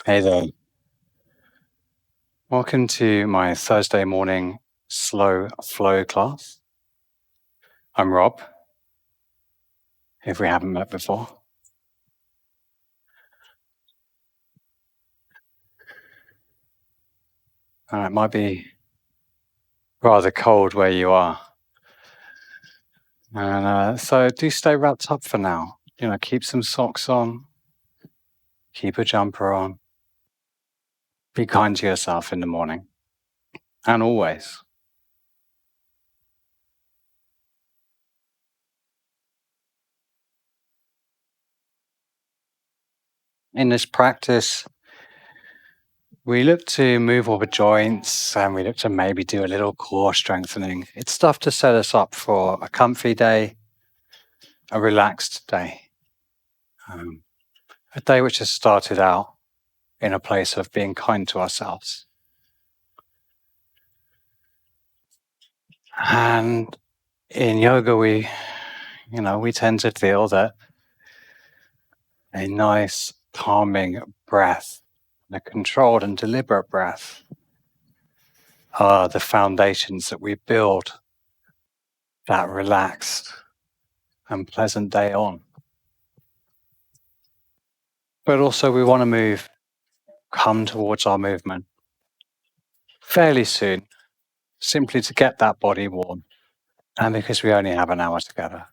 Hey there. Welcome to my Thursday morning slow flow class. I'm Rob, if we haven't met before. It might be rather cold where you are. And so do stay wrapped up for now. Keep some socks on, keep a jumper on. Be kind to yourself in the morning and always. In this practice, we look to move all the joints and we look to maybe do a little core strengthening. It's stuff to set us up for a comfy day, a relaxed day, a day which has started out in a place of being kind to ourselves. And in yoga, we tend to feel that a nice, calming breath, a controlled and deliberate breath, are the foundations that we build that relaxed and pleasant day on. But also we want to come towards our movement fairly soon, simply to get that body warm, and because we only have an hour together.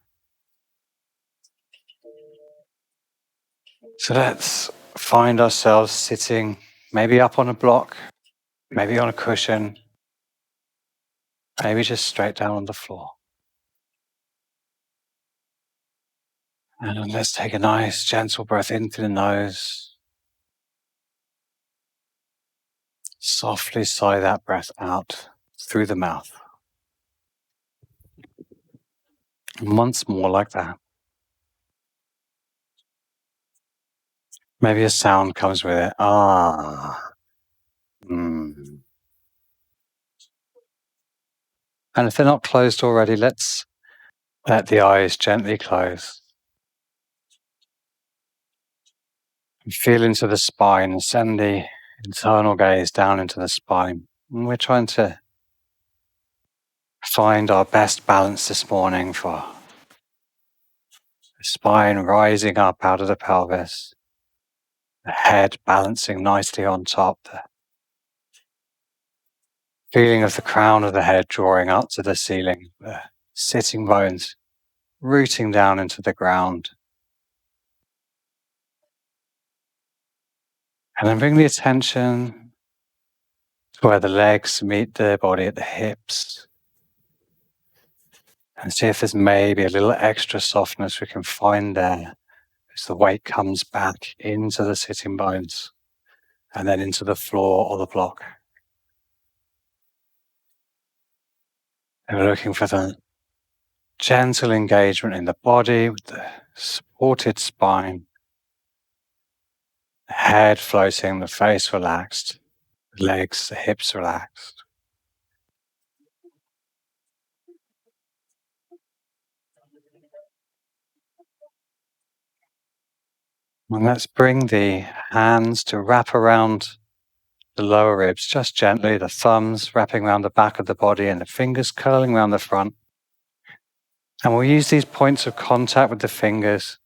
So let's find ourselves sitting maybe up on a block, maybe on a cushion, maybe just straight down on the floor. And let's take a nice gentle breath in through the nose. Softly sigh that breath out through the mouth. And once more like that. Maybe a sound comes with it. Ah. Mm. And if they're not closed already, let's let the eyes gently close. And feel into the spine, send the internal gaze down into the spine. And we're trying to find our best balance this morning for the spine rising up out of the pelvis, the head balancing nicely on top, the feeling of the crown of the head drawing up to the ceiling, the sitting bones rooting down into the ground. And then bring the attention to where the legs meet the body at the hips. And see if there's maybe a little extra softness we can find there as the weight comes back into the sitting bones and then into the floor or the block. And we're looking for the gentle engagement in the body with the supported spine, the head floating, the face relaxed, the legs, the hips relaxed. And let's bring the hands to wrap around the lower ribs, just gently, the thumbs wrapping around the back of the body and the fingers curling around the front. And we'll use these points of contact with the fingers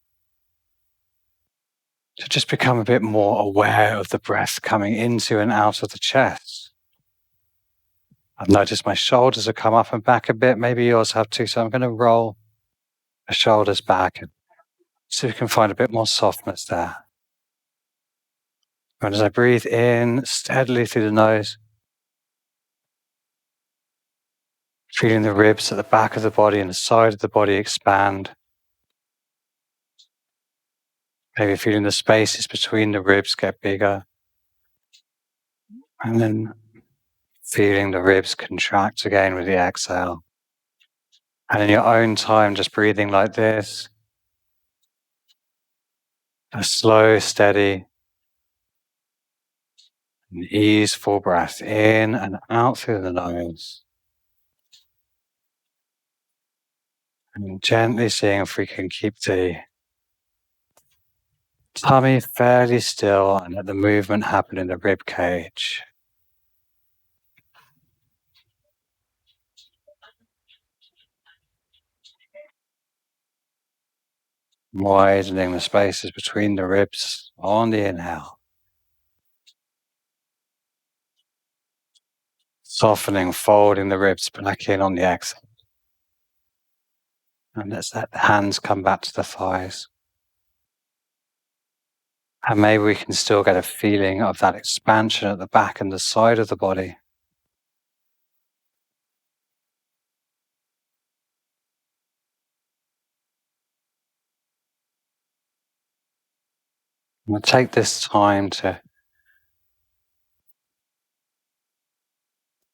to just become a bit more aware of the breath coming into and out of the chest. I've noticed my shoulders have come up and back a bit. Maybe yours have too. So I'm going to roll the shoulders back and see if we can find a bit more softness there. And as I breathe in steadily through the nose, feeling the ribs at the back of the body and the side of the body expand. Maybe feeling the spaces between the ribs get bigger. And then feeling the ribs contract again with the exhale. And in your own time, just breathing like this. A slow, steady, and easeful breath in and out through the nose. And gently seeing if we can keep the Tummy fairly still and let the movement happen in the rib cage. Widening the spaces between the ribs on the inhale. Softening, folding the ribs back in on the exhale. And let's let the hands come back to the thighs. And maybe we can still get a feeling of that expansion at the back and the side of the body. We'll take this time to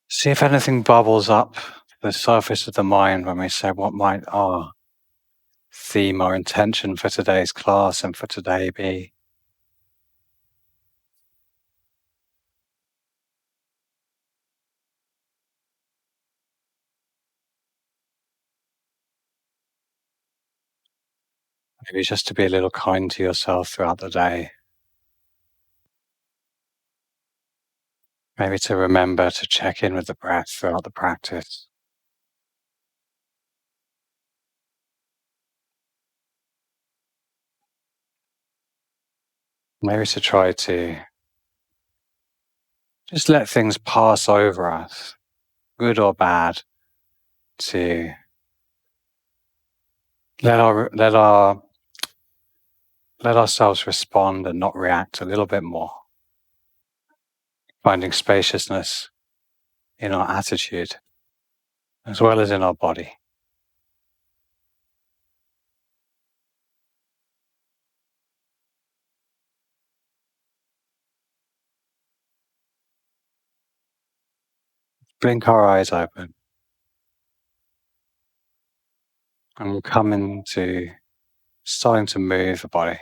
see if anything bubbles up the surface of the mind when we say what might our theme or intention for today's class and for today be. Maybe just to be a little kind to yourself throughout the day. Maybe to remember to check in with the breath throughout the practice. Maybe to try to just let things pass over us, good or bad, to let ourselves respond and not react a little bit more. Finding spaciousness in our attitude as well as in our body. Blink our eyes open and we'll come into starting to move the body.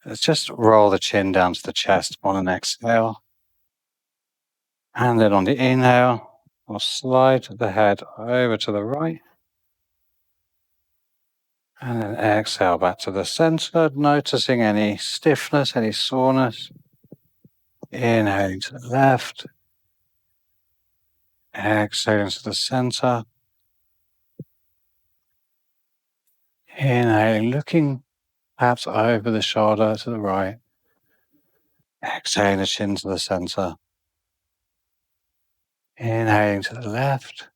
Let's just roll the chin down to the chest on an exhale. And then on the inhale, we'll slide the head over to the right. And then exhale back to the center, noticing any stiffness, any soreness. Inhaling to the left. Exhaling to the center. Inhaling, looking perhaps over the shoulder to the right. Exhaling the chin to the center. Inhaling to the left.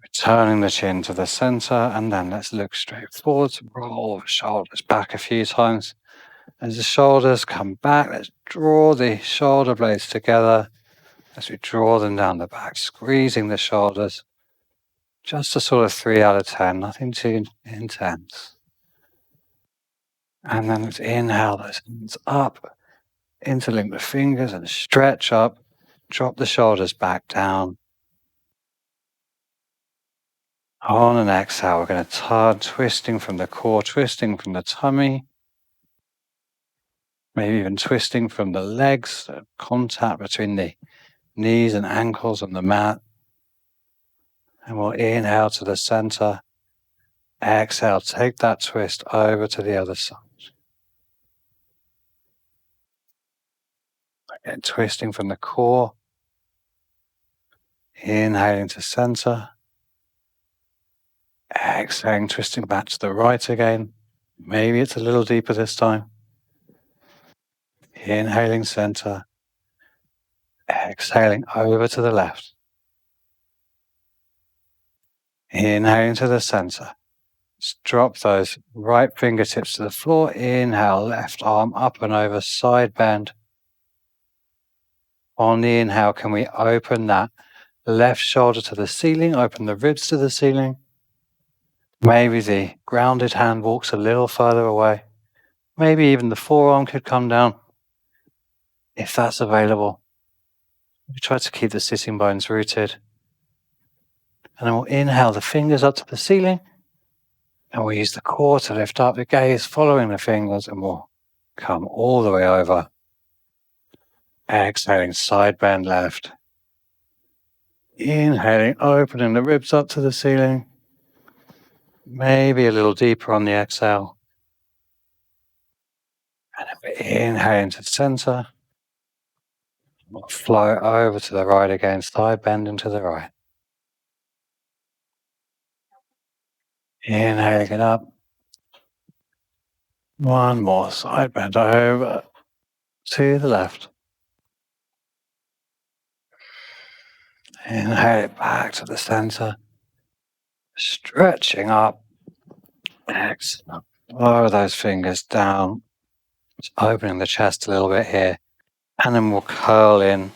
Returning the chin to the center, and then let's look straight forward. Roll the shoulders back a few times. As the shoulders come back, let's draw the shoulder blades together as we draw them down the back, squeezing the shoulders. Just a sort of 3 out of 10, nothing too intense. And then let's inhale those hands up, interlink the fingers and stretch up, drop the shoulders back down. On an exhale, we're going to turn, twisting from the core, twisting from the tummy, maybe even twisting from the legs, the contact between the knees and ankles on the mat. And we'll inhale to the center. Exhale, take that twist over to the other side. Again, twisting from the core. Inhaling to center. Exhaling, twisting back to the right again. Maybe it's a little deeper this time. Inhaling center. Exhaling over to the left. Inhaling to the center. Just drop those right fingertips to the floor. Inhale, left arm up and over, side bend. On the inhale, can we open that left shoulder to the ceiling, open the ribs to the ceiling? Maybe the grounded hand walks a little further away. Maybe even the forearm could come down, if that's available. We try to keep the sitting bones rooted. And then we'll inhale the fingers up to the ceiling. And we'll use the core to lift up the gaze, following the fingers, and we'll come all the way over. Exhaling, side bend left. Inhaling, opening the ribs up to the ceiling. Maybe a little deeper on the exhale. Inhale into the center. Flow over to the right again, side bend into the right. Inhaling it up. One more side bend over to the left. Inhale it back to the center. Stretching up. Exhale. Lower those fingers down. Just opening the chest a little bit here. And then we'll curl in.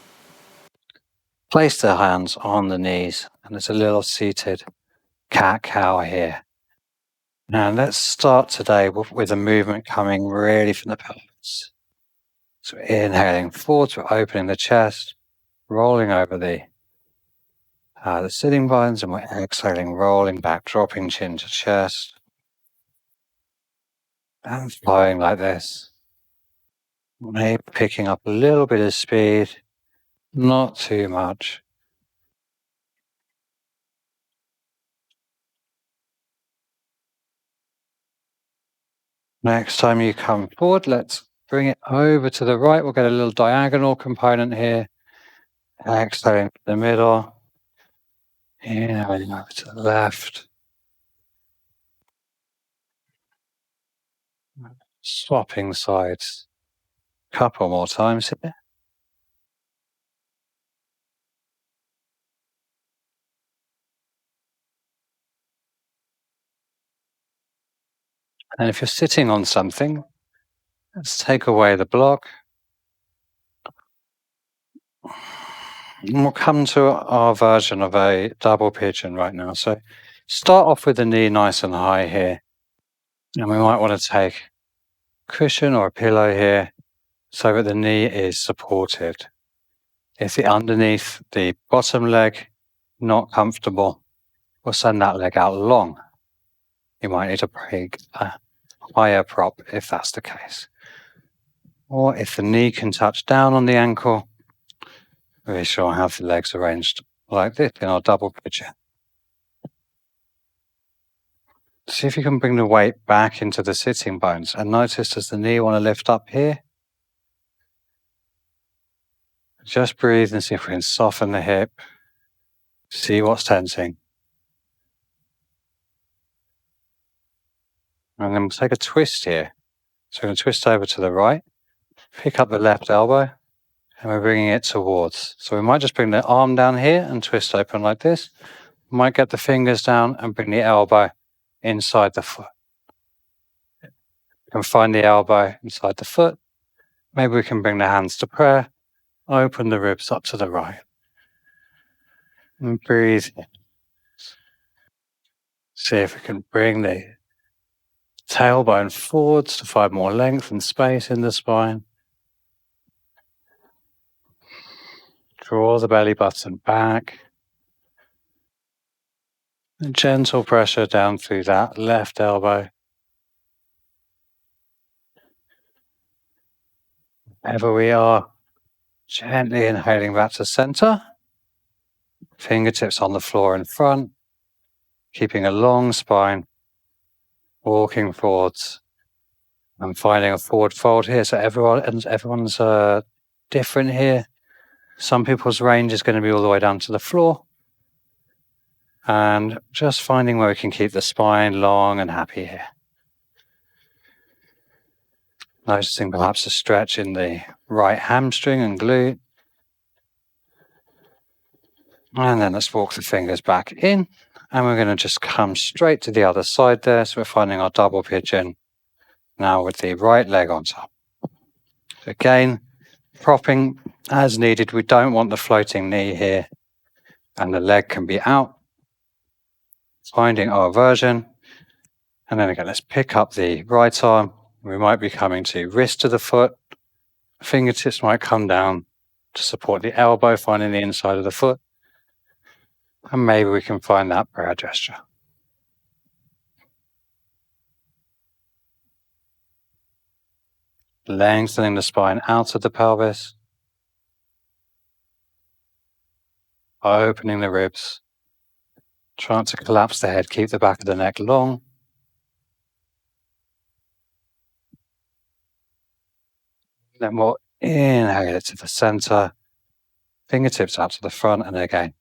Place the hands on the knees. And there's a little seated cat-cow here. Now let's start today with a movement coming really from the pelvis. So inhaling forwards, we're opening the chest, rolling over the sitting bones, and we're exhaling, rolling back, dropping chin to chest, and flowing like this. Maybe picking up a little bit of speed, not too much. Next time you come forward, let's bring it over to the right. We'll get a little diagonal component here. Exhaling to the middle. Inhaling over to the left. Swapping sides. Couple more times here. And if you're sitting on something, let's take away the block. And we'll come to our version of a double pigeon right now. So start off with the knee nice and high here. And we might want to take a cushion or a pillow here so that the knee is supported. If the underneath the bottom leg not comfortable, we'll send that leg out long. You might need to bring a higher prop if that's the case. Or if the knee can touch down on the ankle, we shall have the legs arranged like this in our double pigeon. See if you can bring the weight back into the sitting bones, and notice, does the knee want to lift up here? Just breathe and see if we can soften the hip. See what's tensing. And then we'll take a twist here. So we're going to twist over to the right, pick up the left elbow, and we're bringing it towards. So we might just bring the arm down here and twist open like this. We might get the fingers down and bring the elbow inside the foot. We can find the elbow inside the foot. Maybe we can bring the hands to prayer. Open the ribs up to the right. And breathe in. See if we can bring the tailbone forwards to find more length and space in the spine. Draw the belly button back. And gentle pressure down through that left elbow. Wherever we are, gently inhaling back to center. Fingertips on the floor in front. Keeping a long spine. Walking forwards. And finding a forward fold here. So everyone's different here. Some people's range is going to be all the way down to the floor. And just finding where we can keep the spine long and happy here. Noticing perhaps a stretch in the right hamstring and glute. And then let's walk the fingers back in. And we're going to just come straight to the other side there. So we're finding our double pigeon now with the right leg on top. So again, propping as needed. We don't want the floating knee here. And the leg can be out. Finding our version. And then again, let's pick up the right arm. We might be coming to wrist to the foot. Fingertips might come down to support the elbow, finding the inside of the foot. And maybe we can find that prayer gesture. Lengthening the spine out of the pelvis. Opening the ribs. Trying to collapse the head, keep the back of the neck long. Then we'll inhale it to the center, fingertips out to the front, and again,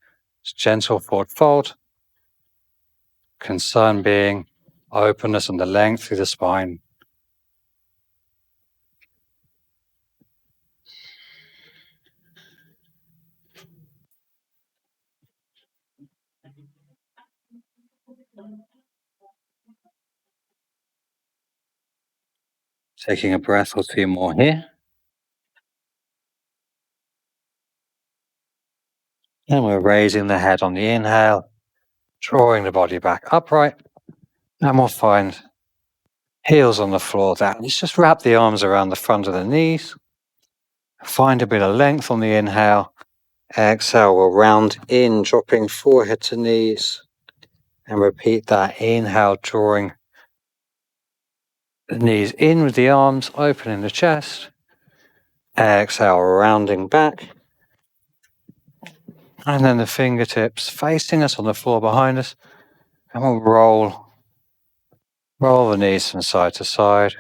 just gentle forward fold. Concern being openness and the length through the spine. Taking a breath or two more here. And we're raising the head on the inhale, drawing the body back upright. And we'll find heels on the floor down. Let's just wrap the arms around the front of the knees. Find a bit of length on the inhale. Exhale, we'll round in, dropping forehead to knees. And repeat that. Inhale, drawing the knees in with the arms, opening the chest. Exhale, rounding back. And then the fingertips facing us on the floor behind us. And we'll roll the knees from side to side.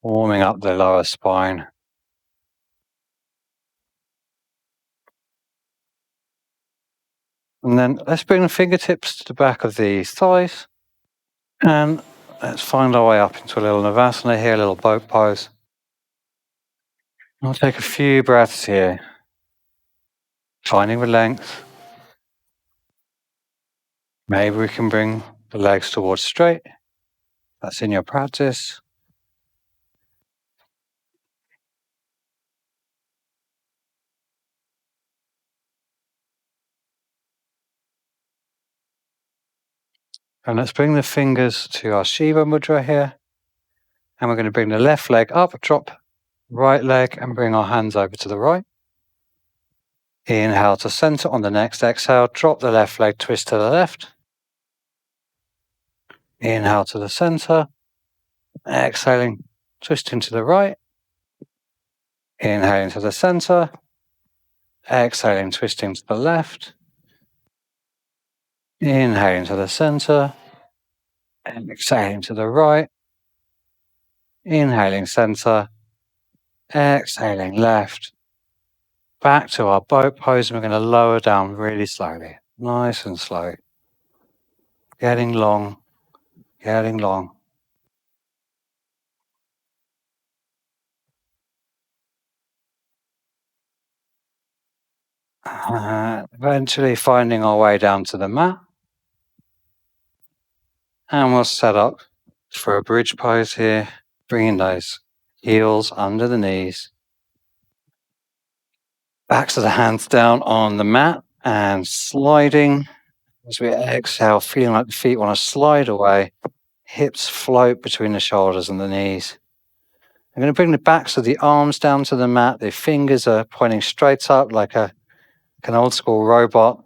Warming up the lower spine. And then let's bring the fingertips to the back of the thighs. And let's find our way up into a little Navasana here, a little boat pose. We'll take a few breaths here, finding the length. Maybe we can bring the legs towards straight. That's in your practice. And let's bring the fingers to our Shiva Mudra here. And we're going to bring the left leg up, drop right leg, and bring our hands over to the right. Inhale to center. On the next exhale, drop the left leg, twist to the left. Inhale to the center. Exhaling, twisting to the right. Inhaling to the center. Exhaling, twisting to the left. Inhaling to the center. And exhaling to the right. Inhaling center. Exhaling left. Back to our boat pose, and we're going to lower down really slowly. Nice and slow. Getting long. Getting long. Eventually finding our way down to the mat. And we'll set up for a bridge pose here, bringing those heels under the knees. Backs of the hands down on the mat and sliding as we exhale, feeling like the feet want to slide away. Hips float between the shoulders and the knees. I'm going to bring the backs of the arms down to the mat. The fingers are pointing straight up like an old school robot.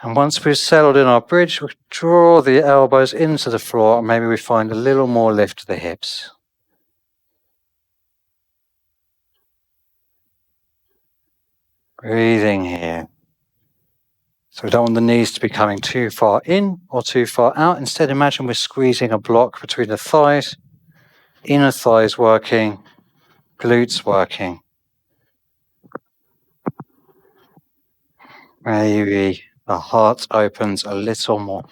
And once we've settled in our bridge, we draw the elbows into the floor, and maybe we find a little more lift to the hips. Breathing here. So we don't want the knees to be coming too far in or too far out. Instead, imagine we're squeezing a block between the thighs, inner thighs working, glutes working. Maybe the heart opens a little more.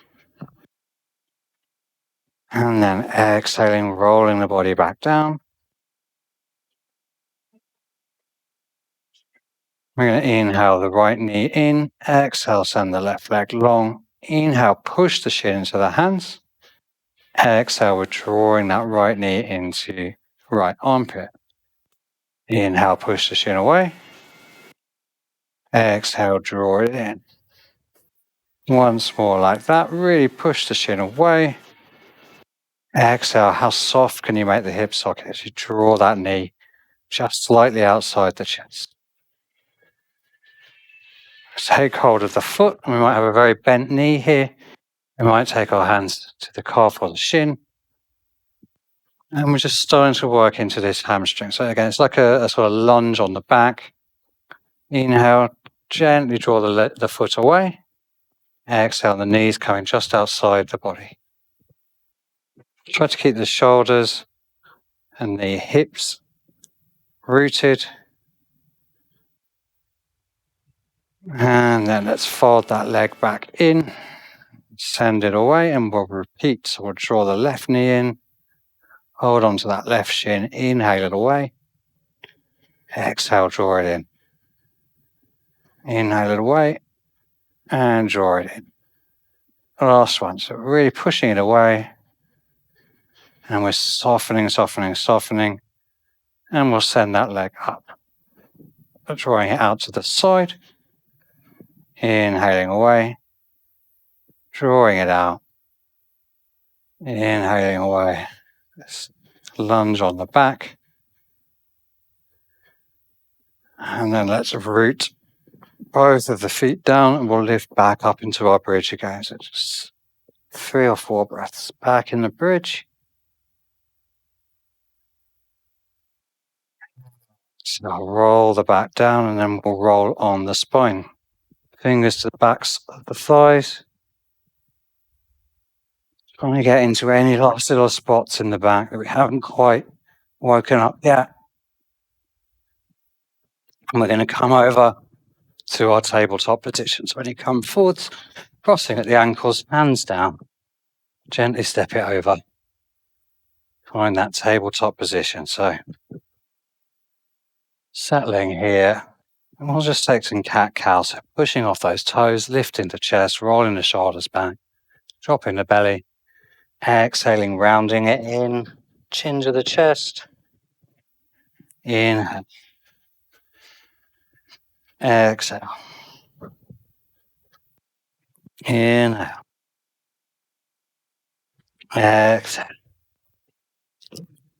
And then exhaling, rolling the body back down. We're going to inhale the right knee in. Exhale, send the left leg long. Inhale, push the shin into the hands. Exhale, we're drawing that right knee into right armpit. Inhale, push the shin away. Exhale, draw it in. Once more like that. Really push the shin away. Exhale, how soft can you make the hip socket as you draw that knee just slightly outside the chest? Take hold of the foot. We might have a very bent knee here. We might take our hands to the calf or the shin. And we're just starting to work into this hamstring. So again, it's like a sort of lunge on the back. Inhale, gently draw the foot away. Exhale, the knees coming just outside the body. Try to keep the shoulders and the hips rooted. And then let's fold that leg back in, send it away, and we'll repeat. So we'll draw the left knee in, hold on to that left shin, inhale it away. Exhale, draw it in. Inhale it away and draw it in. Last one. So we're really pushing it away. And we're softening, softening, softening. And we'll send that leg up. Drawing it out to the side. Inhaling away. Drawing it out. Inhaling away. Let's lunge on the back. And then let's root both of the feet down and we'll lift back up into our bridge again. So just 3 or 4 breaths back in the bridge. So I'll roll the back down and then we'll roll on the spine. Fingers to the backs of the thighs. Trying to get into any last little spots in the back that we haven't quite woken up yet. And we're going to come over to our tabletop position. So when you come forwards, crossing at the ankles, hands down, gently step it over. Find that tabletop position. So settling here. And we'll just take some cat-cow. So pushing off those toes, lifting the chest, rolling the shoulders back, dropping the belly. Exhaling, rounding it in, chin to the chest. Inhale. Exhale. Inhale. Exhale.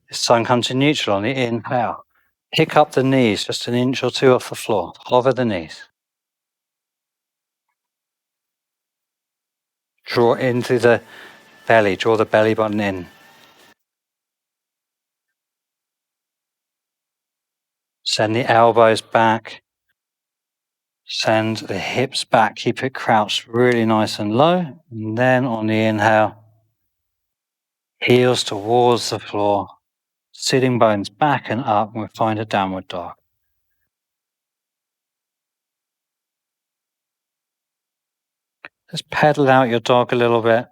This time come to neutral on the inhale. Pick up the knees just an inch or 2 off the floor. Hover the knees. Draw into the belly. Draw the belly button in. Send the elbows back. Send the hips back. Keep it crouched really nice and low. And then on the inhale, heels towards the floor. Sitting bones back and up, and we'll find a downward dog. Just pedal out your dog a little bit,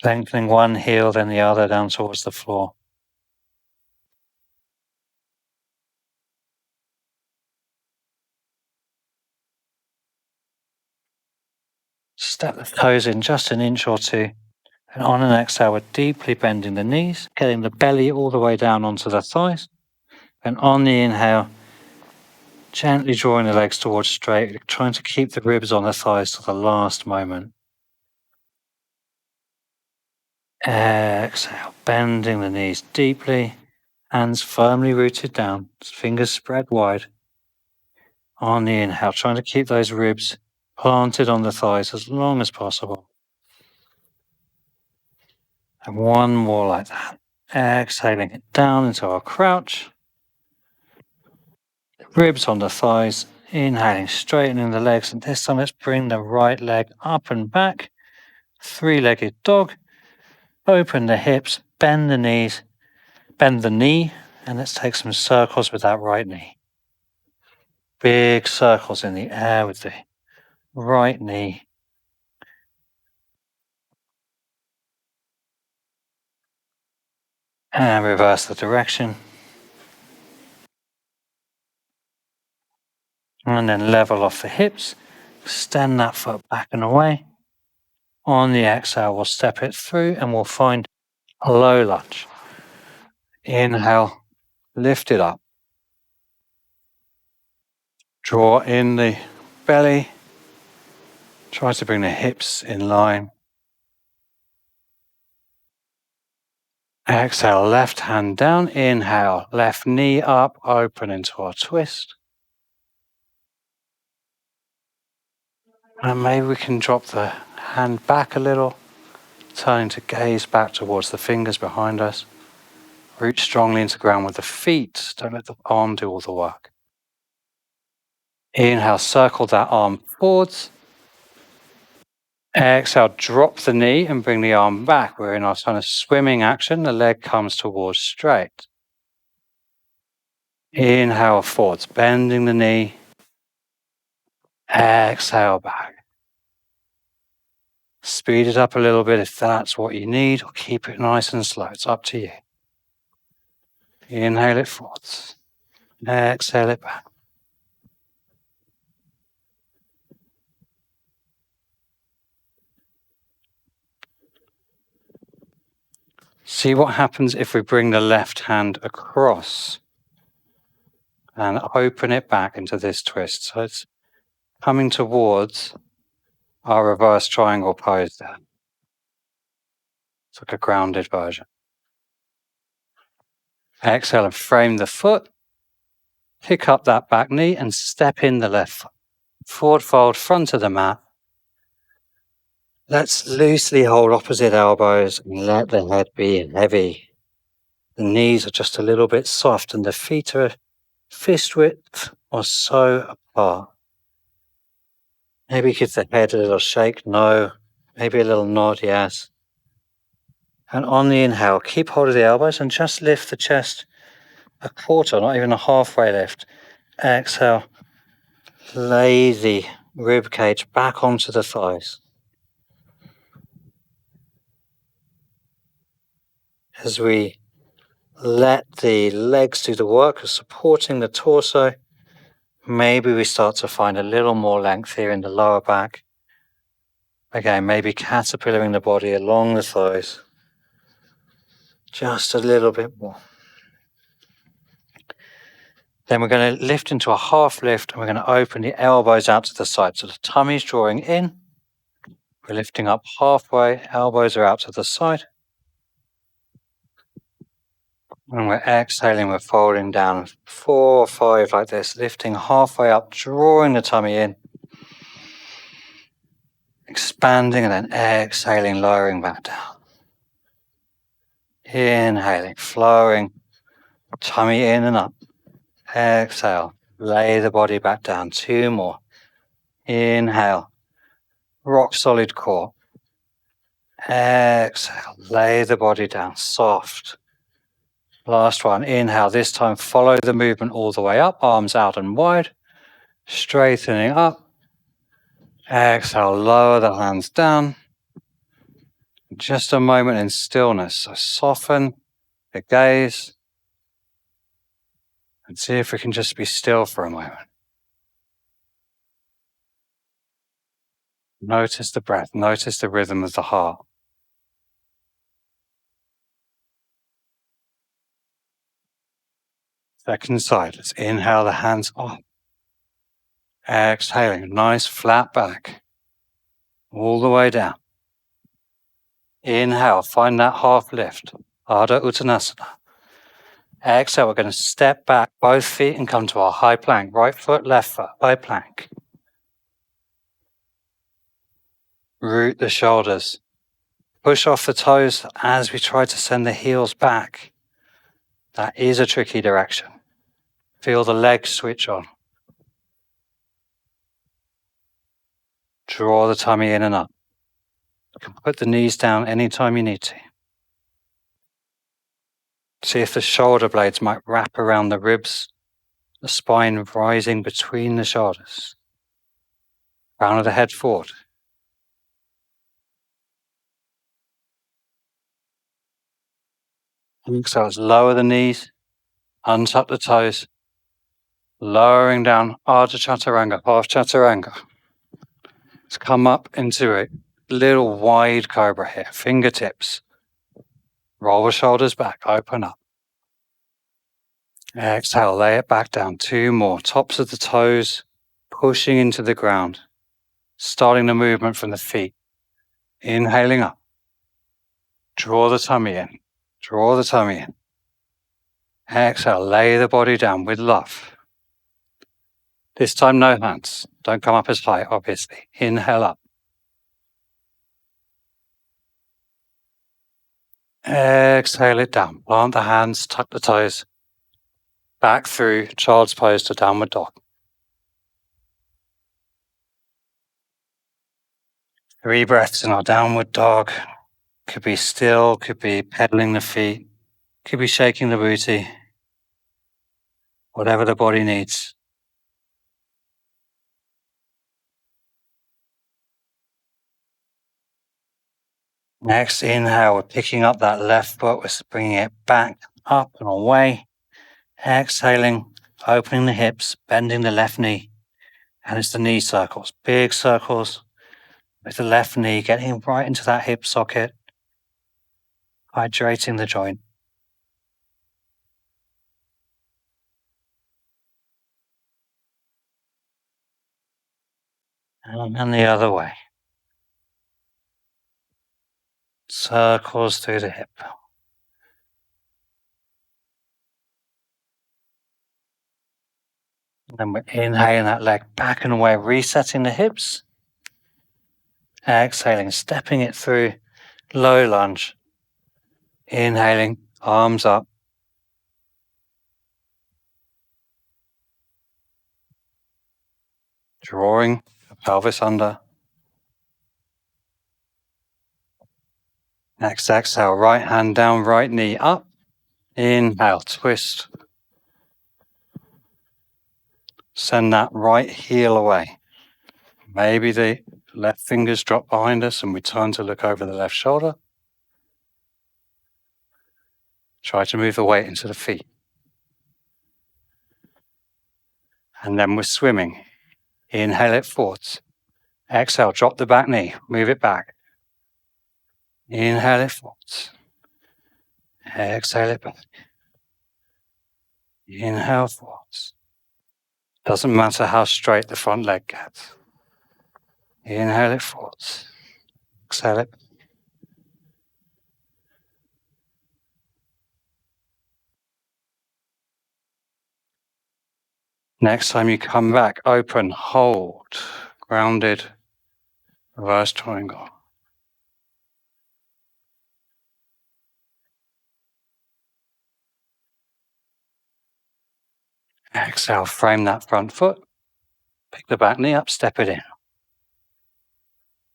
lengthening one heel, then the other down towards the floor. Step the toes in just an inch or 2. And on an exhale, we're deeply bending the knees, getting the belly all the way down onto the thighs. And on the inhale, gently drawing the legs towards straight, trying to keep the ribs on the thighs to the last moment. Exhale, bending the knees deeply, hands firmly rooted down, fingers spread wide. On the inhale, trying to keep those ribs planted on the thighs as long as possible. And one more like that. Exhaling it down into our crouch. Ribs on the thighs. Inhaling, straightening the legs. And this time let's bring the right leg up and back. 3-legged dog. Open the hips, bend the knees, bend the knee. And let's take some circles with that right knee. Big circles in the air with the right knee. And reverse the direction. And then level off the hips. Extend that foot back and away. On the exhale, we'll step it through and we'll find a low lunge. Inhale, lift it up. Draw in the belly. Try to bring the hips in line. Exhale, left hand down. Inhale, left knee up, open into our twist. And maybe we can drop the hand back a little, turning to gaze back towards the fingers behind us. Root strongly into the ground with the feet. Don't let the arm do all the work. Inhale, circle that arm forwards. Exhale, drop the knee and bring the arm back. We're in our kind of swimming action. The leg comes towards straight. Inhale forwards, bending the knee. Exhale back. Speed it up a little bit if that's what you need, or keep it nice and slow. It's up to you. Inhale it forwards. Exhale it back. See what happens if we bring the left hand across and open it back into this twist. So it's coming towards our reverse triangle pose there. It's like a grounded version. Exhale and frame the foot. Pick up that back knee and step in the left foot. Forward fold, front of the mat. Let's loosely hold opposite elbows and let the head be heavy. The knees are just a little bit soft and the feet are fist width or so apart. Maybe give the head a little shake, no. Maybe a little nod, yes. And on the inhale, keep hold of the elbows and just lift the chest a quarter, not even a halfway lift. Exhale, lay the rib cage back onto the thighs. As we let the legs do the work of supporting the torso, maybe we start to find a little more length here in the lower back. Again, maybe caterpillaring the body along the thighs. Just a little bit more. Then we're going to lift into a half lift and we're going to open the elbows out to the side. So the tummy's drawing in. We're lifting up halfway, elbows are out to the side. And we're exhaling, we're folding down 4 or 5 like this, lifting halfway up, drawing the tummy in. Expanding and then exhaling, lowering back down. Inhaling, flowing, tummy in and up. Exhale, lay the body back down. 2 more. Inhale, rock solid core. Exhale, lay the body down, soft. Last one, inhale, this time follow the movement all the way up, arms out and wide, straightening up. Exhale, lower the hands down. Just a moment in stillness, so soften the gaze and see if we can just be still for a moment. Notice the breath, notice the rhythm of the heart. Second side, let's inhale the hands up. Exhaling, nice flat back, all the way down. Inhale, find that half lift, Ardha Uttanasana. Exhale, we're going to step back both feet and come to our high plank. Right foot, left foot, high plank. Root the shoulders. Push off the toes as we try to send the heels back. That is a tricky direction. Feel the legs switch on. Draw the tummy in and up. You can put the knees down anytime you need to. See if the shoulder blades might wrap around the ribs, the spine rising between the shoulders. Crown of the head forward. Exhale, lower the knees, untuck the toes, lowering down Ardha Chaturanga, half Chaturanga. Let's come up into a little wide cobra here, fingertips. Roll the shoulders back, open up. Exhale, lay it back down. 2 more, tops of the toes, pushing into the ground. Starting the movement from the feet. Inhaling up. Draw the tummy in. Draw the tummy in. Exhale, lay the body down with love. This time, no hands. Don't come up as high, obviously. Inhale up. Exhale it down. Plant the hands, tuck the toes. Back through child's pose to downward dog. 3 breaths in our downward dog. Could be still, could be pedaling the feet, could be shaking the booty, whatever the body needs. Next, inhale, we're picking up that left foot, we're bringing it back, up and away. Exhaling, opening the hips, bending the left knee. And it's the knee circles, big circles with the left knee getting right into that hip socket, hydrating the joint. And the other way. Circles through the hip. Then we're inhaling that leg back and away, resetting the hips. Exhaling, stepping it through, low lunge. Inhaling, arms up. Drawing the pelvis under. Next exhale, right hand down, right knee up. Inhale, twist. Send that right heel away. Maybe the left fingers drop behind us and we turn to look over the left shoulder. Try to move the weight into the feet. And then we're swimming. Inhale it forwards. Exhale, drop the back knee, move it back. Inhale it forwards. Exhale it back. Inhale forwards. Doesn't matter how straight the front leg gets. Inhale it forwards. Exhale it. Next time you come back, open, hold, grounded, reverse triangle. Exhale, frame that front foot. Pick the back knee up, step it in.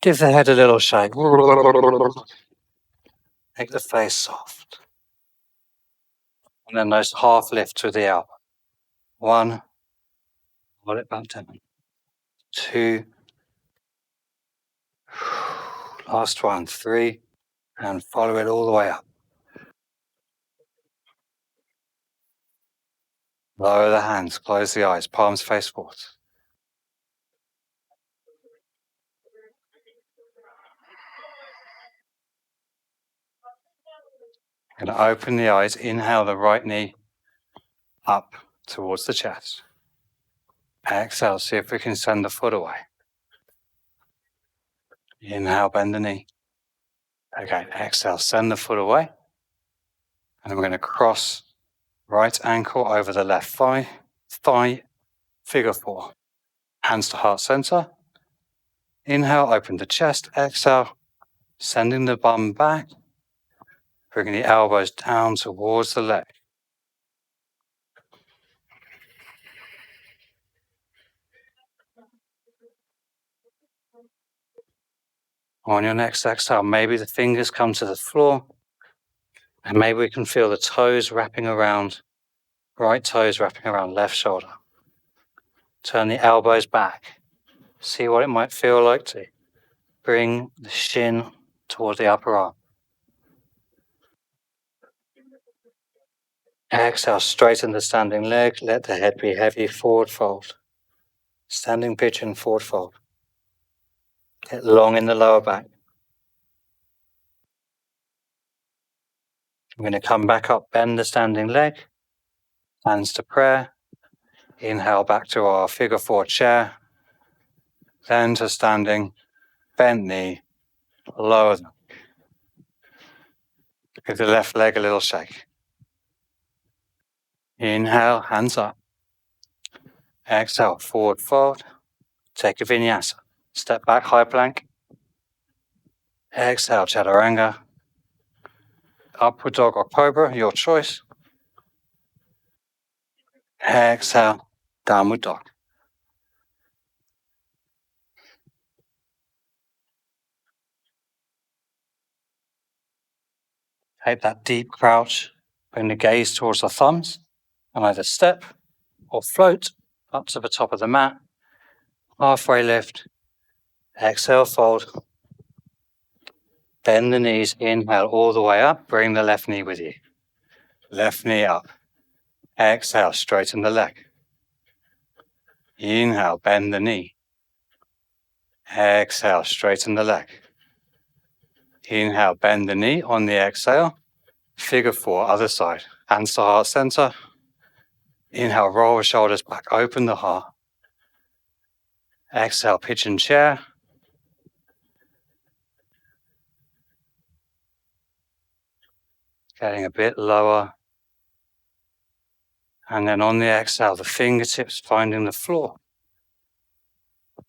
Give the head a little shake. Make the face soft. And then those half lifts with the elbow. 1, hold it back down. 2, last one, 3, and follow it all the way up. Lower the hands, close the eyes, palms face forwards. Going to open the eyes, inhale the right knee up towards the chest. Exhale, see if we can send the foot away. Inhale, bend the knee. Okay, exhale, send the foot away. And then we're going to cross right ankle over the left thigh, figure 4. Hands to heart center. Inhale, open the chest. Exhale, sending the bum back, bringing the elbows down towards the leg. On your next exhale, maybe the fingers come to the floor, and maybe we can feel the toes wrapping around, right toes wrapping around left shoulder. Turn the elbows back. See what it might feel like to bring the shin towards the upper arm. Exhale, straighten the standing leg. Let the head be heavy, forward fold. Standing pigeon, forward fold. Get long in the lower back. I'm going to come back up, bend the standing leg. Hands to prayer. Inhale back to our figure 4 chair. Then to standing, bent knee, lower them. Give the left leg a little shake. Inhale, hands up. Exhale, forward fold. Take a vinyasa. Step back, high plank. Exhale, chaturanga. Upward dog or cobra, your choice. Exhale, downward dog. Take that deep crouch, bring the gaze towards the thumbs, and either step or float up to the top of the mat. Halfway lift, exhale, fold. Bend the knees, inhale all the way up, bring the left knee with you. Left knee up. Exhale, straighten the leg. Inhale, bend the knee. Exhale, straighten the leg. Inhale, bend the knee on the exhale. Figure 4, other side. Hands to heart center. Inhale, roll the shoulders back, open the heart. Exhale, pigeon chair. Getting a bit lower. And then on the exhale, the fingertips finding the floor.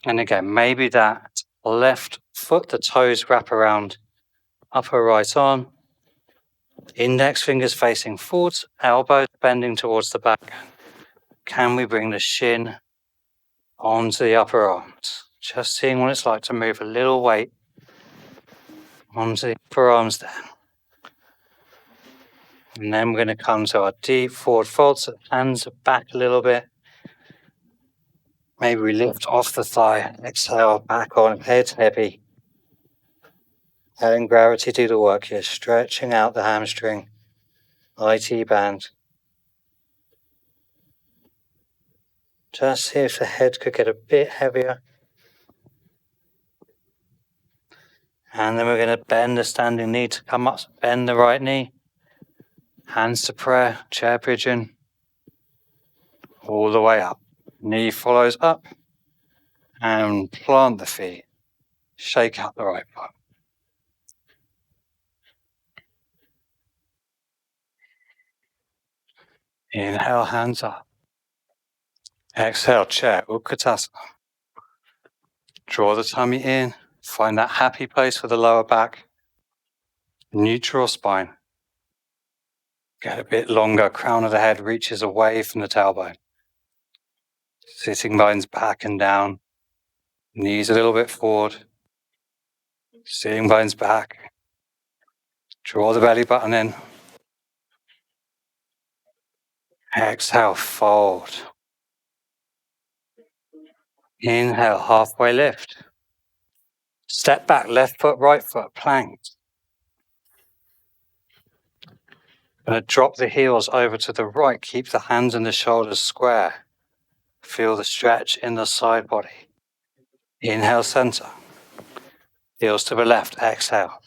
And again, maybe that left foot, the toes wrap around upper right arm. Index fingers facing forwards, elbows bending towards the back. Can we bring the shin onto the upper arms? Just seeing what it's like to move a little weight onto the upper arms there. And then we're going to come to our deep forward fold, so hands are back a little bit. Maybe we lift off the thigh, exhale, back on, head heavy. Letting gravity do the work here, stretching out the hamstring, IT band. Just see if the head could get a bit heavier. And then we're going to bend the standing knee to come up, bend the right knee. Hands to prayer, chair pigeon. All the way up. Knee follows up. And plant the feet. Shake out the right foot. Inhale, hands up. Exhale, chair, Utkatasana. Draw the tummy in. Find that happy place for the lower back. Neutral spine. Get a bit longer. Crown of the head reaches away from the tailbone. Sitting bones back and down. Knees a little bit forward. Sitting bones back. Draw the belly button in. Exhale, fold. Inhale, halfway lift. Step back, left foot, right foot, plank. Going to drop the heels over to the right. Keep the hands and the shoulders square. Feel the stretch in the side body. Inhale, center. Heels to the left, exhale.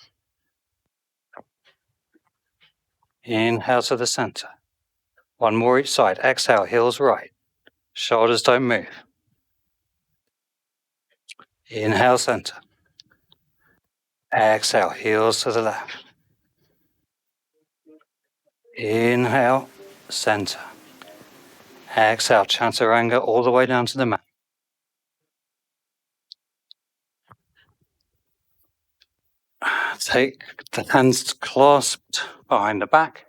Inhale to the center. One more each side. Exhale, heels right. Shoulders don't move. Inhale, center. Exhale, heels to the left. Inhale, center. Exhale, chaturanga all the way down to the mat. Take the hands clasped behind the back.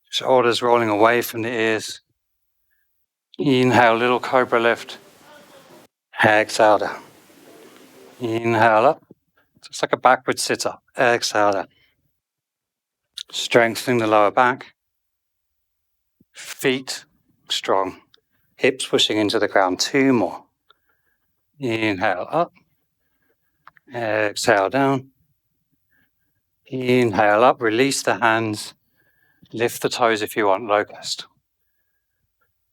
Shoulders rolling away from the ears. Inhale, little cobra lift. Exhale down. Inhale up. Just like a backward sit up. Exhale down. Strengthening the lower back. Feet strong. Hips pushing into the ground. 2 more. Inhale up. Exhale down. Inhale up. Release the hands. Lift the toes if you want. Locust.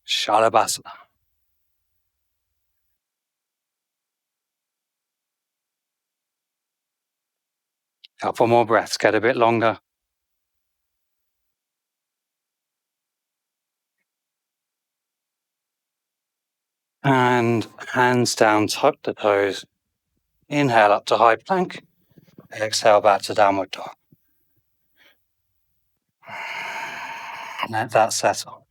Shalabhasana. Couple more breaths. Get a bit longer. And hands down, tuck the toes. Inhale up to high plank. Exhale back to downward dog. Let that settle.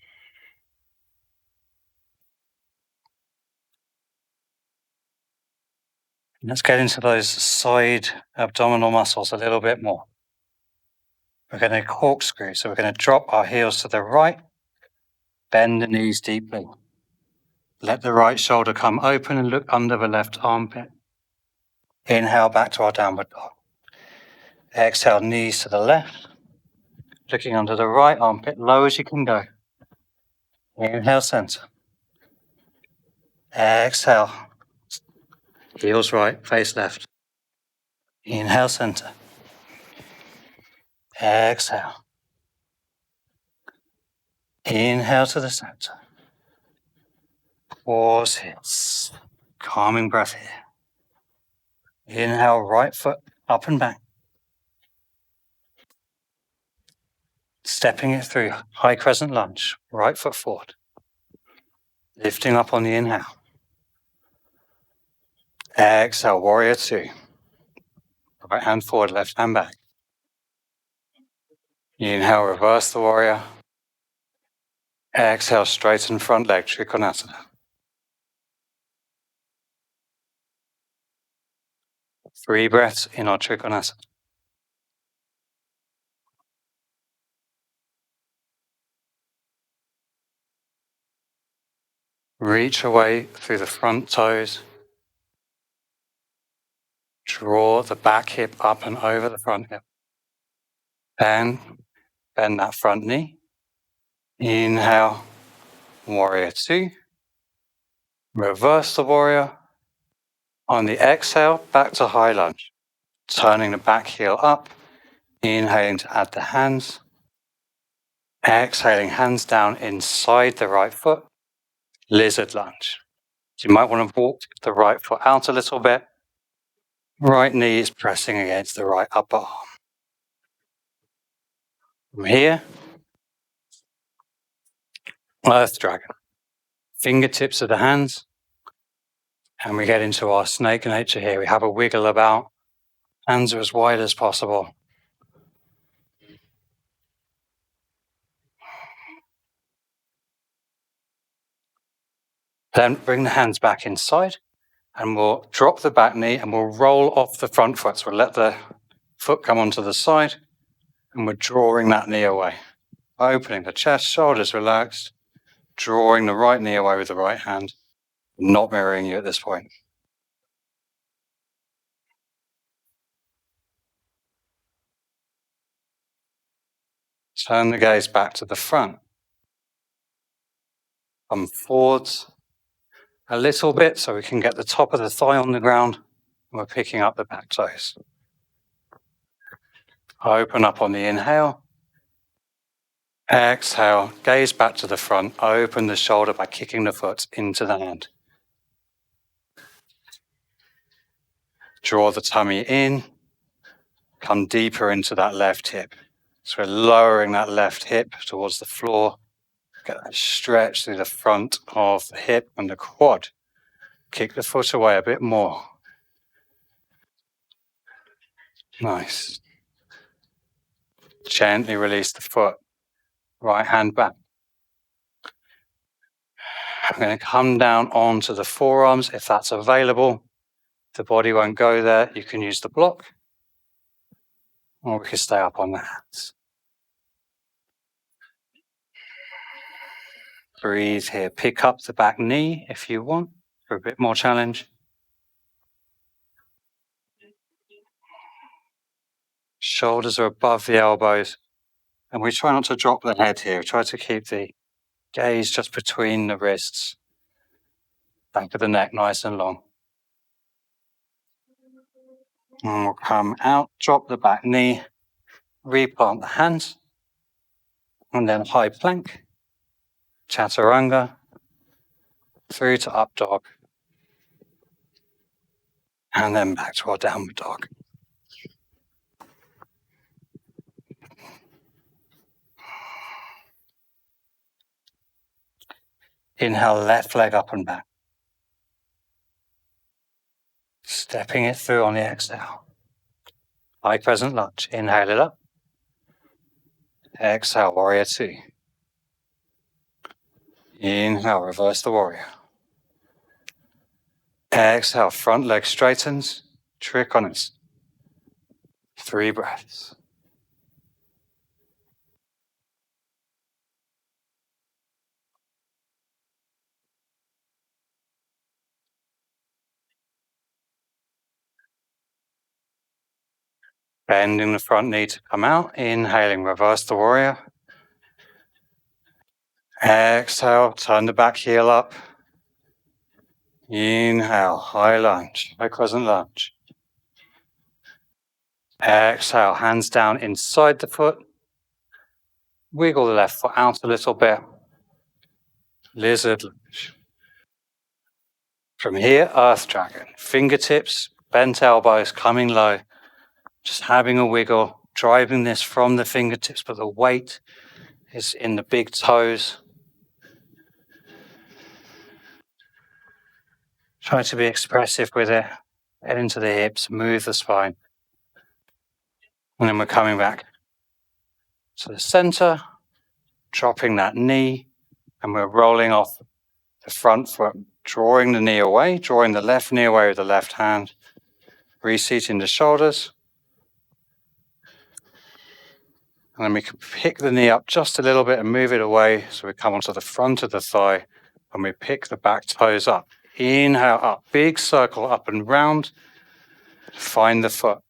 Let's get into those side abdominal muscles a little bit more. We're going to corkscrew. So we're going to drop our heels to the right. Bend the knees deeply. Let the right shoulder come open and look under the left armpit. Inhale back to our downward dog. Exhale, knees to the left. Looking under the right armpit, low as you can go. Inhale, center. Exhale. Heels right, face left. Inhale, center. Exhale. Inhale to the center. Pause here. Calming breath here. Inhale, right foot up and back. Stepping it through, high crescent lunge, right foot forward. Lifting up on the inhale. Exhale, warrior two. Right hand forward, left hand back. Inhale, reverse the warrior. Exhale, straighten front leg, Trikonasana. 3 breaths in our Trikonasana. Reach away through the front toes. Draw the back hip up and over the front hip. And bend that front knee. Inhale, warrior two. Reverse the warrior. On the exhale, back to high lunge. Turning the back heel up. Inhaling to add the hands. Exhaling, hands down inside the right foot. Lizard lunge. So you might want to walk the right foot out a little bit. Right knee is pressing against the right upper arm. From here, Earth Dragon. Fingertips of the hands. And we get into our snake nature here. We have a wiggle about. Hands are as wide as possible. Then bring the hands back inside and we'll drop the back knee and we'll roll off the front foot. So we'll let the foot come onto the side and we're drawing that knee away. Opening the chest, shoulders relaxed, drawing the right knee away with the right hand, not mirroring you at this point. Turn the gaze back to the front. Come forwards a little bit so we can get the top of the thigh on the ground. And we're picking up the back toes. Open up on the inhale. Exhale, gaze back to the front. Open the shoulder by kicking the foot into the hand. Draw the tummy in. Come deeper into that left hip. So we're lowering that left hip towards the floor. Get that stretch through the front of the hip and the quad. Kick the foot away a bit more. Nice. Gently release the foot. Right hand back. I'm going to come down onto the forearms if that's available. If the body won't go there, you can use the block. Or we can stay up on the hands. Breathe here. Pick up the back knee if you want for a bit more challenge. Shoulders are above the elbows. And we try not to drop the head here. Try to keep the gaze just between the wrists. Back of the neck nice and long. And we'll come out, drop the back knee, replant the hands. And then high plank, chaturanga, through to up dog. And then back to our downward dog. Inhale, left leg up and back. Stepping it through on the exhale. High crescent lunge. Inhale it up. Exhale, warrior two. Inhale, reverse the warrior. Exhale, front leg straightens. Trikonasana. 3 breaths. Bending the front knee to come out. Inhaling, reverse the warrior. Exhale, turn the back heel up. Inhale, high lunge, high crescent lunge. Exhale, hands down inside the foot. Wiggle the left foot out a little bit. Lizard lunge. From here, earth dragon. Fingertips, bent elbows, coming low. Just having a wiggle, driving this from the fingertips, but the weight is in the big toes. Try to be expressive with it. Head into the hips, move the spine. And then we're coming back to the center, dropping that knee, and we're rolling off the front foot, drawing the knee away, drawing the left knee away with the left hand, reseating the shoulders. And then we can pick the knee up just a little bit and move it away so we come onto the front of the thigh and we pick the back toes up. Inhale up, big circle up and round. Find the foot.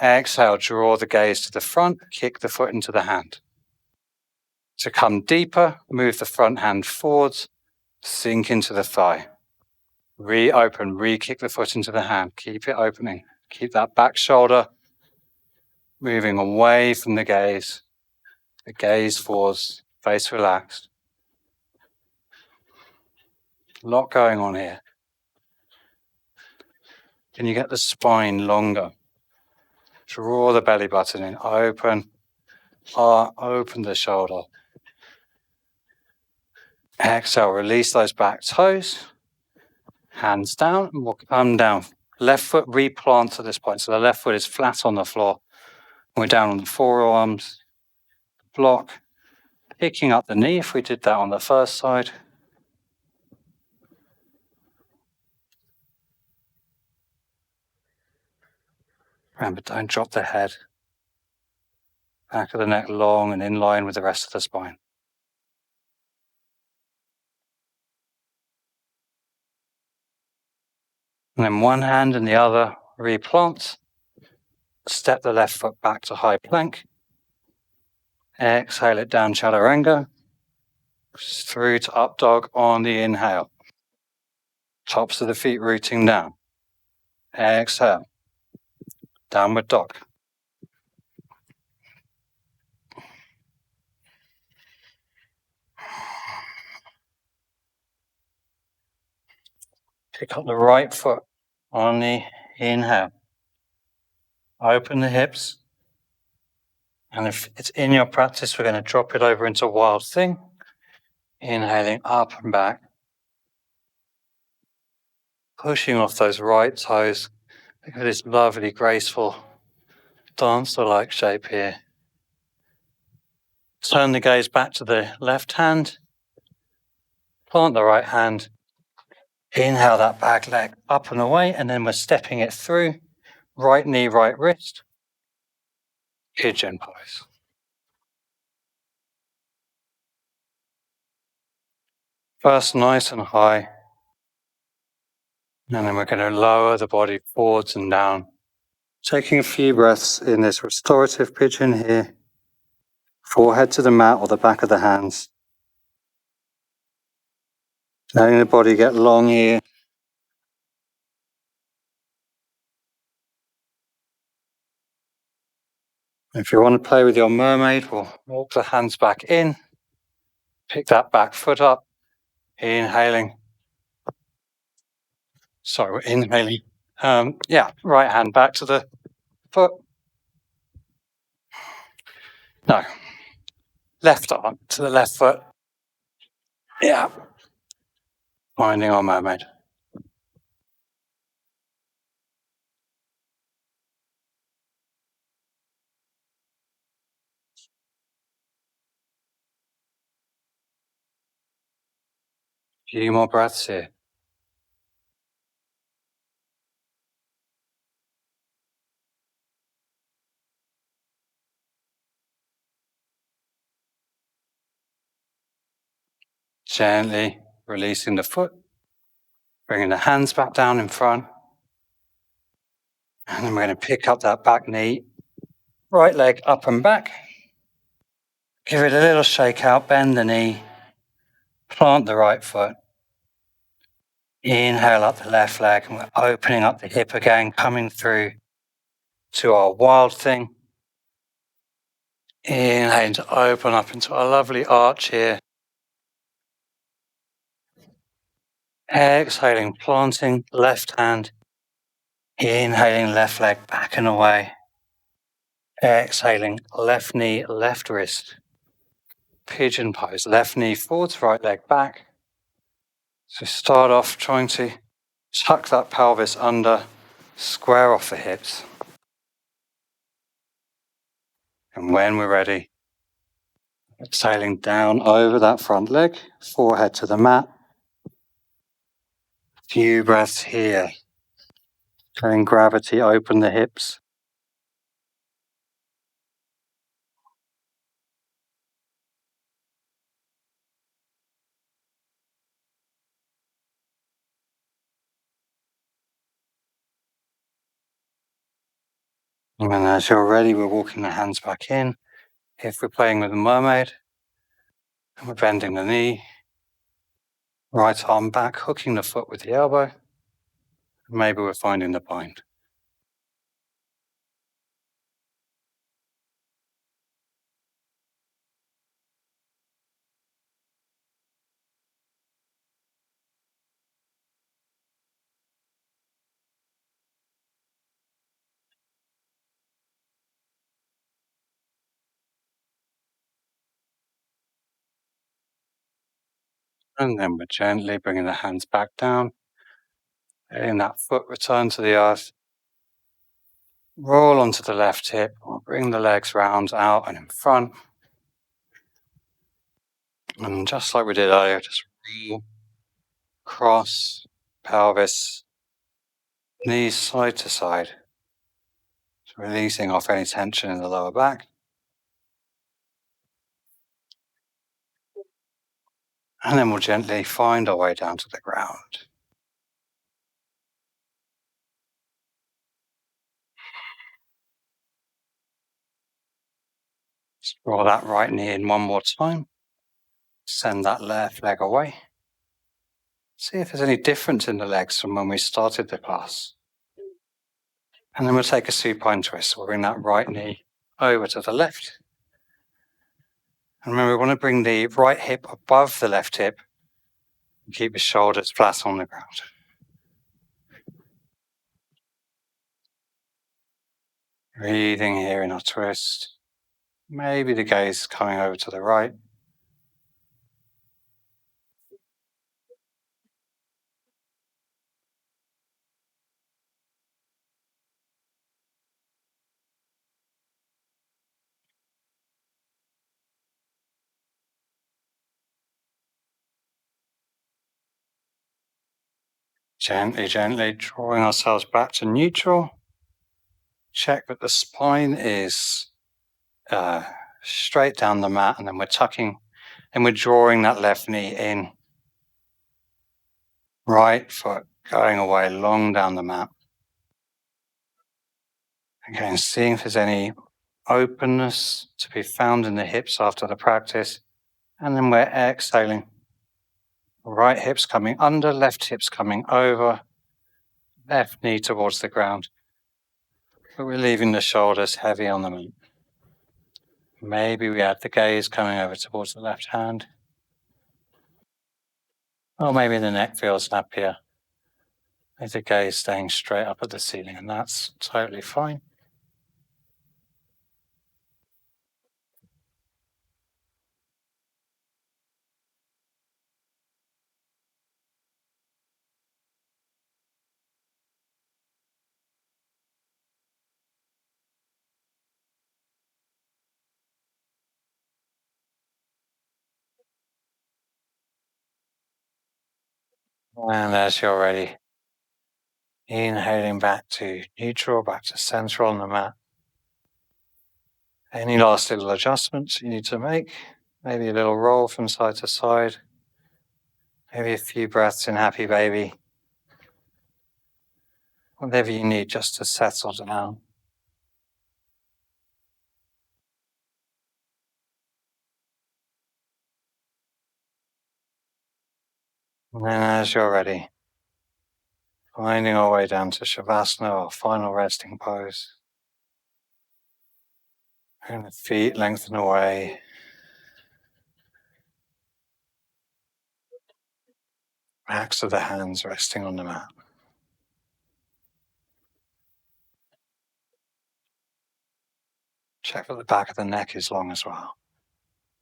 Exhale, draw the gaze to the front, kick the foot into the hand. To come deeper, move the front hand forwards, sink into the thigh. Reopen, re-kick the foot into the hand. Keep it opening. Keep that back shoulder moving away from the gaze. The gaze forwards, face relaxed. A lot going on here. Can you get the spine longer? Draw the belly button in, open, open the shoulder. Exhale, release those back toes. Hands down, and we'll come down. Left foot replants at this point. So the left foot is flat on the floor. We're down on the forearms. Block. Picking up the knee if we did that on the first side. Remember, don't drop the head. Back of the neck long and in line with the rest of the spine. And then one hand and the other replants. Step the left foot back to high plank. Exhale it down, chaturanga. Through to up dog on the inhale. Tops of the feet rooting down. Exhale. Downward dog. Pick up the right foot on the inhale. Open the hips. And if it's in your practice, we're going to drop it over into wild thing. Inhaling up and back. Pushing off those right toes. Look at this lovely, graceful, dancer-like shape here. Turn the gaze back to the left hand. Plant the right hand. Inhale that back leg up and away, and then we're stepping it through. Right knee, right wrist. Pigeon pose. First, nice and high. And then we're going to lower the body forwards and down. Taking a few breaths in this restorative pigeon here. Forehead to the mat or the back of the hands. Letting the body get long here. If you want to play with your mermaid, we'll walk the hands back in. Pick that back foot up. Inhaling. Sorry, we're inhaling. Right hand back to the foot. No. Left arm to the left foot. Yeah. Finding our mermaid. Few more breaths here. Gently releasing the foot. Bringing the hands back down in front. And then we're going to pick up that back knee Right leg up and back. Give it a little shake out, bend the knee, plant the right foot. Inhale up the left leg, and we're opening up the hip again, coming through to our wild thing. Inhaling to open up into a lovely arch here. Exhaling, planting left hand. Inhaling, left leg back and away. Exhaling, left knee, left wrist. Pigeon pose, left knee forwards, right leg back. So start off trying to tuck that pelvis under, square off the hips. And when we're ready, exhaling down over that front leg, forehead to the mat. Few breaths here. Letting gravity open the hips. And as you're ready, we're walking the hands back in. If we're playing with a mermaid, and we're bending the knee, right arm back, hooking the foot with the elbow. Maybe we're finding the bind. And then we're gently bringing the hands back down. Letting that foot return to the earth. Roll onto the left hip. We'll bring the legs round, out and in front. And just like we did earlier, just roll, cross, pelvis, knees side to side. So releasing off any tension in the lower back. And then we'll gently find our way down to the ground. Just roll that right knee in one more time. Send that left leg away. See if there's any difference in the legs from when we started the class. And then we'll take a supine twist. We'll bring that right knee over to the left. And remember, we want to bring the right hip above the left hip and keep the shoulders flat on the ground. Breathing here in our twist. Maybe the gaze coming over to the right. Gently, gently drawing ourselves back to neutral. Check that the spine is straight down the mat, and then we're tucking and we're drawing that left knee in. Right foot going away long down the mat. Again, seeing if there's any openness to be found in the hips after the practice. And then we're exhaling. Right hips coming under, left hips coming over, left knee towards the ground. But we're leaving the shoulders heavy on the mat. Maybe we add the gaze coming over towards the left hand. Or maybe the neck feels happier. With the gaze staying straight up at the ceiling, and that's totally fine. And as you're ready, inhaling back to neutral, back to central on the mat. Any last little adjustments you need to make? Maybe a little roll from side to side. Maybe a few breaths in happy baby. Whatever you need just to settle down. And then as you're ready, finding our way down to Shavasana or final resting pose. And the feet lengthen away. Backs of the hands resting on the mat. Check that the back of the neck is long as well.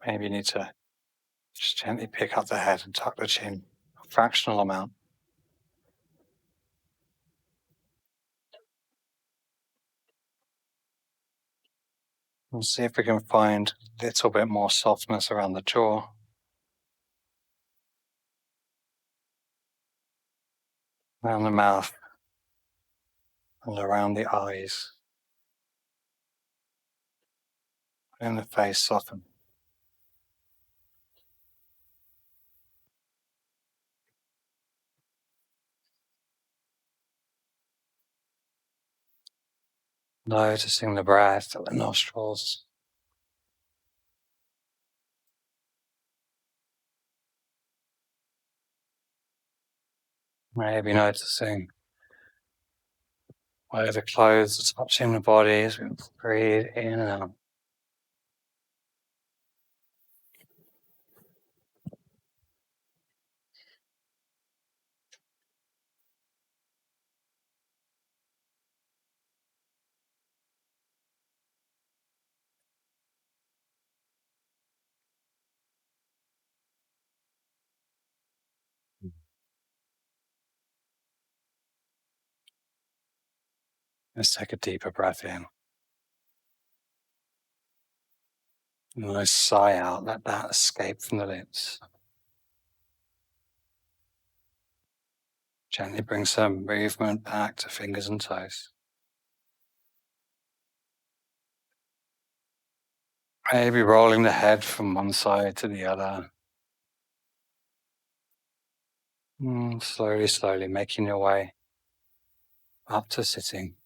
Maybe you need to just gently pick up the head and tuck the chin, a fractional amount. And see if we can find a little bit more softness around the jaw. Around the mouth and around the eyes. And the face soften. Noticing the breath at the nostrils. Maybe noticing where the clothes are touching the body as we breathe in and out. Let's take a deeper breath in. And a nice sigh out. Let that escape from the lips. Gently bring some movement back to fingers and toes. Maybe rolling the head from one side to the other. Slowly, slowly making your way up to sitting.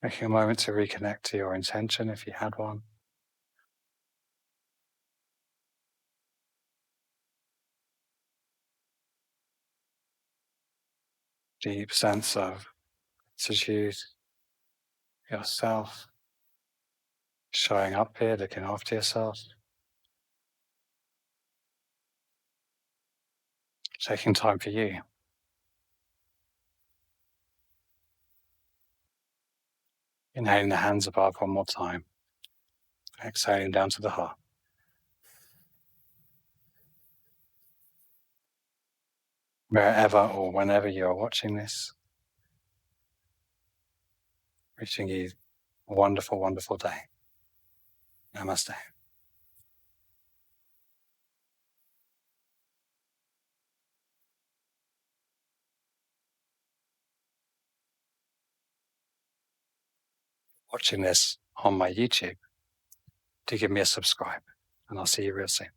Taking a moment to reconnect to your intention if you had one. Deep sense of gratitude for yourself, showing up here, looking after yourself, taking time for you. Inhaling the hands above one more time, exhaling down to the heart. Wherever or whenever you are watching this, wishing you a wonderful, wonderful day. Namaste. Watching this on my YouTube, do give me a subscribe, and I'll see you real soon.